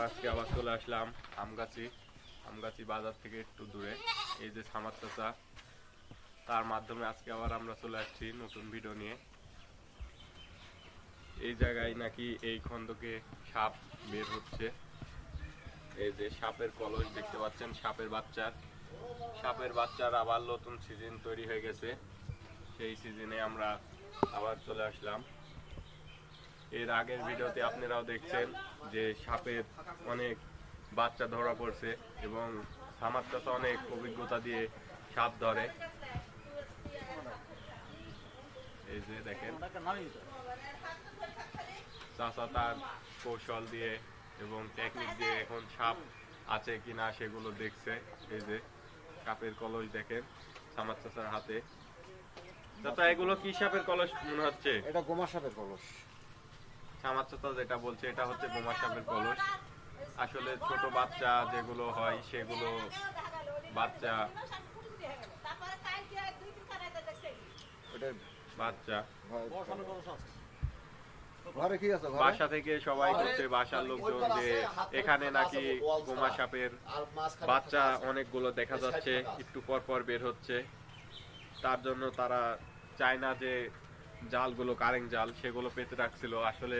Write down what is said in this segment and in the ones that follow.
আজকে আবার চলে আসলাম আমগাছি বাজার থেকে একটু দূরে। এই যে সামার চাচা, তার মাধ্যমে আজকে আবার আমরা চলে আসছি নতুন ভিডিও নিয়ে। এই জায়গায় নাকি এই খন্দকে সাপ বের হচ্ছে। এই যে সাপের কলস দেখতে পাচ্ছেন, সাপের বাচ্চার আবার নতুন সিজন তৈরি হয়ে গেছে। সেই সিজনে আমরা আবার চলে আসলাম। এর আগের ভিডিওতে আপনারাও দেখছেন যে সাপের অনেক বাচ্চা ধরা পড়ছে এবং সামার চাচা অনেক অভিজ্ঞতা দিয়ে সাপ ধরে। এই যে দেখেন চাচা তার কৌশল দিয়ে এবং টেকনিক দিয়ে এখন সাপ আছে কিনা সেগুলো দেখছে। এই যে সাপের কলস দেখেন সামার চাচার হাতে। চাচা এগুলো কি সাপের কলস মনে হচ্ছে? এটা গোমা সাপের কলস। সামার চাচা যেটা বলছে এটা হচ্ছে গোমা সাপের কলস। আসলে ছোট বাচ্চা যেগুলো হয় সেগুলো বাচ্চা বাসা থেকে সবাই বলছে, বাসার লোকজন, যে এখানে নাকি গোমা সাপের বাচ্চা অনেকগুলো দেখা যাচ্ছে, একটু পর পর বের হচ্ছে। তার জন্য তারা চায় না যে জালগুলো কারেন্ট জাল সেগুলো পেতে রাখছিল। আসলে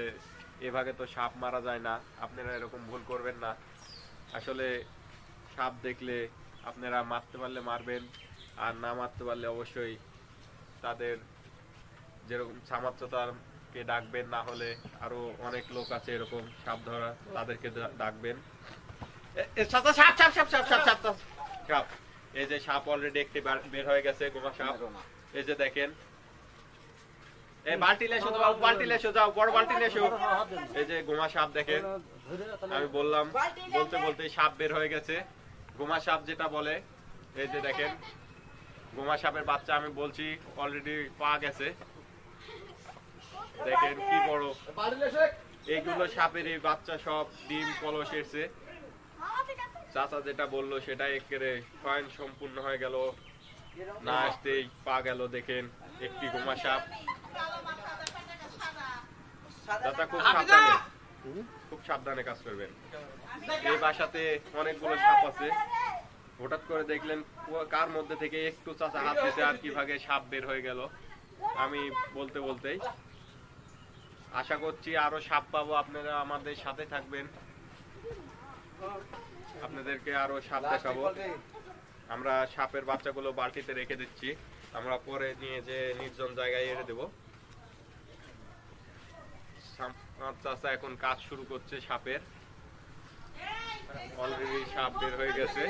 এভাবে তো সাপ মারা যায় না, আপনারা এরকম ভুল করবেন না। আসলে সাপ দেখলে আপনারা মারতে পারলে মারবেন, আর না মারতে পারলে অবশ্যই তাদের যেরকম সামার চাচাকে ডাকবেন, না হলে আরো অনেক লোক আছে এরকম সাপ ধরা, তাদেরকে ডাকবেন। সাপ, এই যে সাপ অলরেডি একটি বের হয়ে গেছে, গোমা সাপ। এই যে দেখেন, এই বালতি লেসো তো, বালতি লেসো, যাও বড় বালতি লেসো। এই যে গোমা সাপ দেখেন, আমি বললাম বলতে বলতে সাপ বের হয়ে গেছে, গোমা সাপ যেটা বলে। এই যে দেখেন গোমা সাপের বাচ্চা, আমি বলছি অলরেডি পাওয়া গেছে। দেখেন কি বড়, এইগুলো সাপের এই বাচ্চা, সব ডিম কলস এসছে। চাচা যেটা বললো সেটা একেবারে স্বয়ং সম্পূর্ণ হয়ে গেল, না আসতেই পা গেল। দেখেন একটি গোমা সাপ। চাচা খুব সাবধানে কাজ করবেন। এই বাসাতে অনেকগুলো সাপ আছে, হঠাৎ করে দেখলেন কার মধ্যে থেকে একটু চাচা হাত দিতে আর কিভাবে সাপ বের হয়ে গেল। আমি বলতে বলতেই আশা করছি আরো সাপ পাবো, আপনারা আমাদের সাথে থাকবেন, আপনাদেরকে আরো সাপ দেখাবো। আমরা সাপের বাচ্চাগুলো বালতিতে রেখে দিচ্ছি, আমরা পরে নিয়ে যে নির্জন জায়গায় এনে দেবো। চাচা এখন কাজ শুরু করছে সাপের। অলরেডি সাপ বের হয়ে গেছে,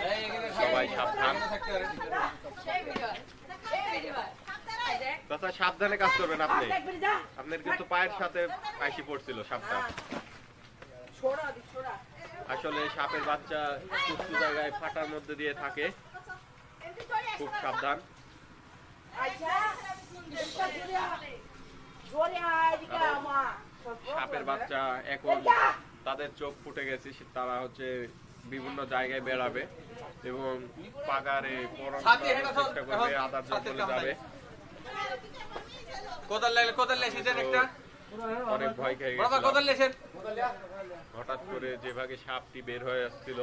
সবাই সাবধান। চাচা সাবধানে কাজ করবেন আপনি, আপনার কিন্তু পায়ের সাথে আইসি পড়ছিল সাপটা। আসলে সাপের বাচ্চা উঁচু জায়গায় ফাটার মধ্যে দিয়ে থাকে, খুব সাবধান। সাপের বাচ্চা এখন তাদের চোখ ফুটে গেছে, তারা হচ্ছে বিভিন্ন জায়গায় বেড়াবে এবং পাগারে চেষ্টা করবে, আদার জঙ্গলে যাবে। অনেক ভয় খেয়ে গেছে হঠাৎ করে যেভাবে সাপটি বের হয়ে আসছিল।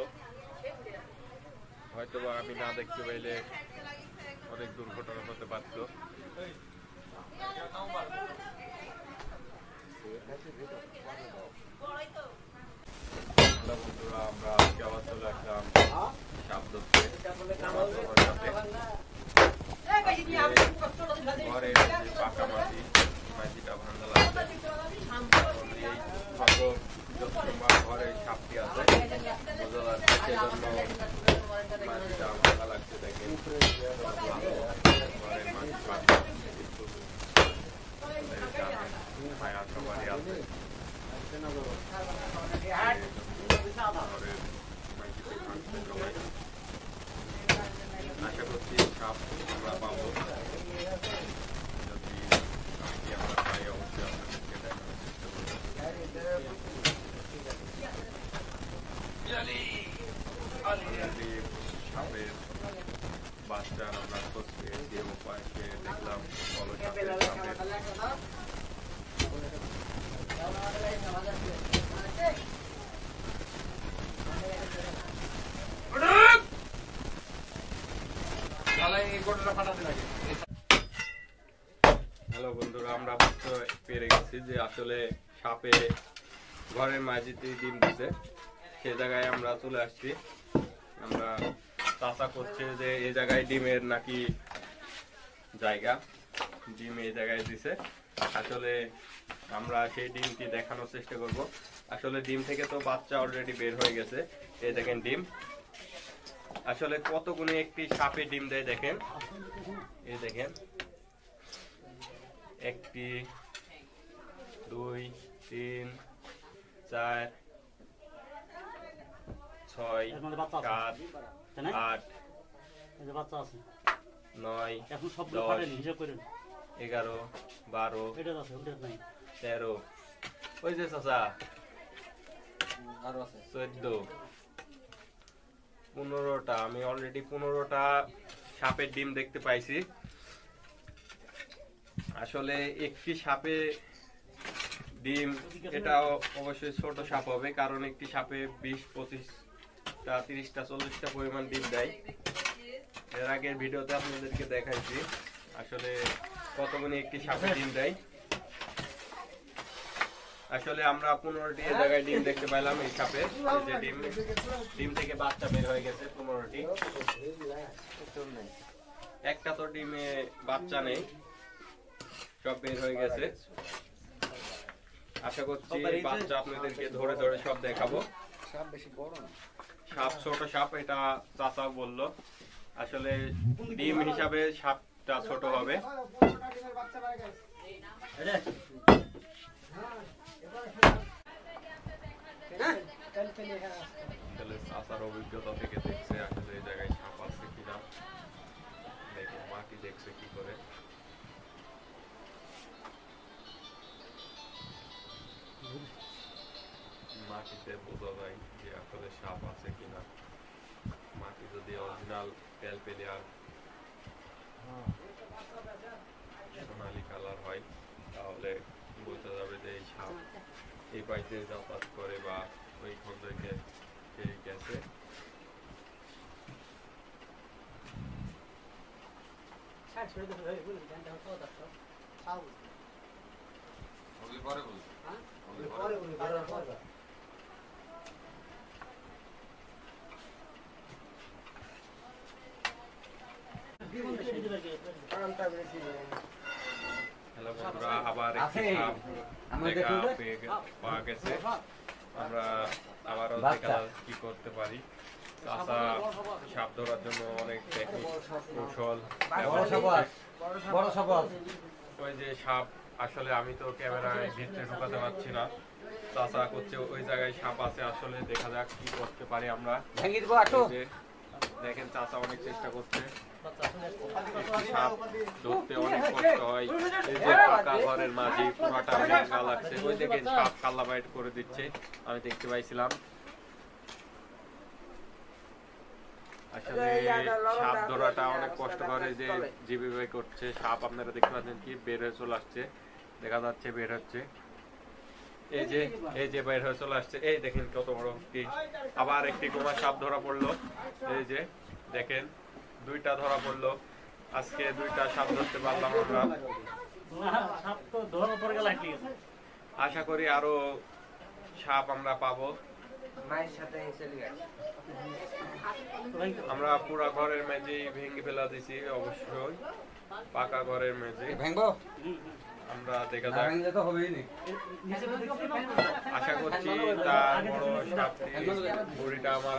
হয়তো আমি না দেখতে পাইলে অনেক দুর্ঘটনা হতে পারত। বন্ধুরা, আমরা আজকে আবার চলে আসলাম সাপ ধরতে। ঘরে পাকা মাটিটা ভাঙা লাগছে, ঘরে সাপটি আছে বোঝা যাচ্ছে, সেজন্য মাটিটা ভাঙা লাগছে। দেখেন ঘরের মাটি পাকা, মায়া সবারই আছে। আশা করছি সাপ আমরা পাবো, যদি আমরা পাই অবশ্যই আপনাদেরকে দেখানোর চেষ্টা করব। সাপের বাচ্চার আমরা খোঁজ পেয়েছি, উপায়কে দেখলাম বলো সাপের হ্যালো বন্ধুরা, আমরা বুঝতে পেরে গেছি যে আসলে সাপে ঘরের মাঝিতে ডিম দিছে। সে জায়গায় আমরা চলে আসছি। আমরা চাষা করছে যে এই জায়গায় ডিমের নাকি জায়গা, ডিম এই জায়গায় দিছে। আসলে আমরা সেই ডিমটি দেখানোর চেষ্টা করব। আসলে ডিম থেকে তো বাচ্চা অলরেডি বের হয়ে গেছে। এই দেখেন ডিম, আসলে কতগুলো একটি সাপে ডিম দেয় দেখেন। এই দেখেন 1 2 3 4 6 7 8 9 11 12 13 ওই যে চাচা 14 15টা, আমি অলরেডি 15টা সাপের ডিম দেখতে পাইছি। আসলে একটি সাপে ডিম, এটা অবশ্যই ছোট সাপ হবে, কারণ একটি সাপে 20-25টা 30টা 40টা পরিমাণ ডিম দেয়। এর আগের ভিডিওতে আপনাদেরকে দেখাইছি আসলে কতগুলো একটি সাপে ডিম দেয়। আসলে আমরা 15টি জায়গায় ডিম দেখতে পাইলাম। এই সাপে যে ডিম থেকে বাচ্চা বের হয়ে গেছে 15টি। একটা তো ডিমে বাচ্চা নেই, সব বের হয়ে গেছে। আশা করছি বাচ্চা আপনাদেরকে ধরে ধরে সব দেখাবো। সাপ ছোট সাপ, এটা চাচা বললো। আসলে ডিম হিসাবে সাপটা ছোট হবে। চাচার অভিজ্ঞতা থেকে দেখছে আসলে এই জায়গায় সাপ আছে কিনা। দেখেন মাটি দেখছে কি করে। মাটিতে বোঝা যায় যে আসলে সাপ আছে কিনা। মাটি যদি অরিজিনাল তেলপেলিয়ার সোনালি কালার হয় তাহলে বোঝা যাবে যে এই সাপ এই পাইতে যাতায়াত করে বা ওই খন্ডকে গেছে। হ্যালো বন্ধুরা, আবার একটি সাপ পাওয়া গেছে। আমরা আবারও দেখা কি করতে পারি। চাচা সাপ ধরার জন্য অনেক টেকনিক কৌশল। ওই যে সাপ, আসলে আমি তো ক্যামেরায় ভিতরে ঢোকাতে পারছি না। চাচা করছে ওই জায়গায় সাপ আছে, আসলে দেখা যাক কি করতে পারি আমরা। দেখেন চাচা অনেক চেষ্টা করছে। সাপ ধরতে অনেক কষ্ট হয়। এই যে পাকা ঘরের মাঝে পুরাটা ভেঙা লাগছে। ওই দেখেন সাপ কাল্লা বাইট করে দিচ্ছে, আমি দেখতে পাইছিলাম। আসলে সাপ ধরাটা অনেক কষ্ট করে, যে যেভাবে করছে সাপ আপনারা দেখতে পাচ্ছেন কি বের হয়ে চলে আসছে, দেখা যাচ্ছে বের হচ্ছে। এই যে বের হয়ে চলে আসছে। এই দেখেন কত বড় একটি, আবার একটি গোমা সাপ ধরা পড়লো। এই যে দেখেন 2টা ধরা পড়লো। আজকে 2টা সাপ ধরতে পারলাম আমরা। আশা করি আরো সাপ আমরা পাবো। আমরা পুরা ঘরের মেঝে ভেঙে ফেলা দিছি, অবশ্যই পাকা ঘরের মেঝে আমরা দেখা যাক। আশা করছি তার বড় সাপটি বুড়িটা আমার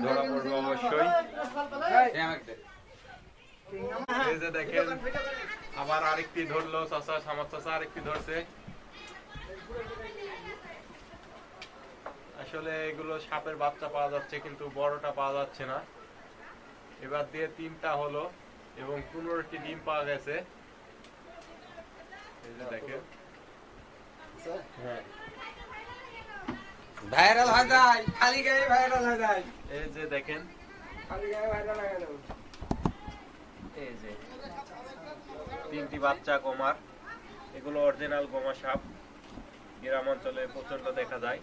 ধরা পড়বে অবশ্যই। এই যে দেখেন আবার আরেকটি ধরলো চাচা, আমার চাচা আরেকটি ধরছে। আসলে এগুলো সাপের বাচ্চা পাওয়া যাচ্ছে, কিন্তু বড়টা পাওয়া যাচ্ছে না। এবার দিয়ে 3টা হলো এবং 15টি ডিম পাওয়া গেছে। এই যে দেখেন ভাইরাল হয়ে যায়, খালি গায়ে ভাইরাল হয়ে যায়। এই যে দেখেন খালি গায়ে ভাইরাল হয়ে গেল। এই যে 3টি বাচ্চা গোমার, এগুলো অরিজিনাল গোমা সাপ। গ্রাম অঞ্চলে প্রচন্ড দেখা যায়।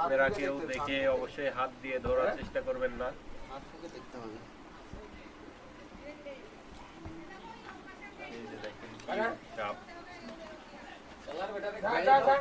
আপনারা কেউ দেখে অবশ্যই হাত দিয়ে ধরার চেষ্টা করবেন না। এই যে দেখেন সাপ। যা, যা, যা।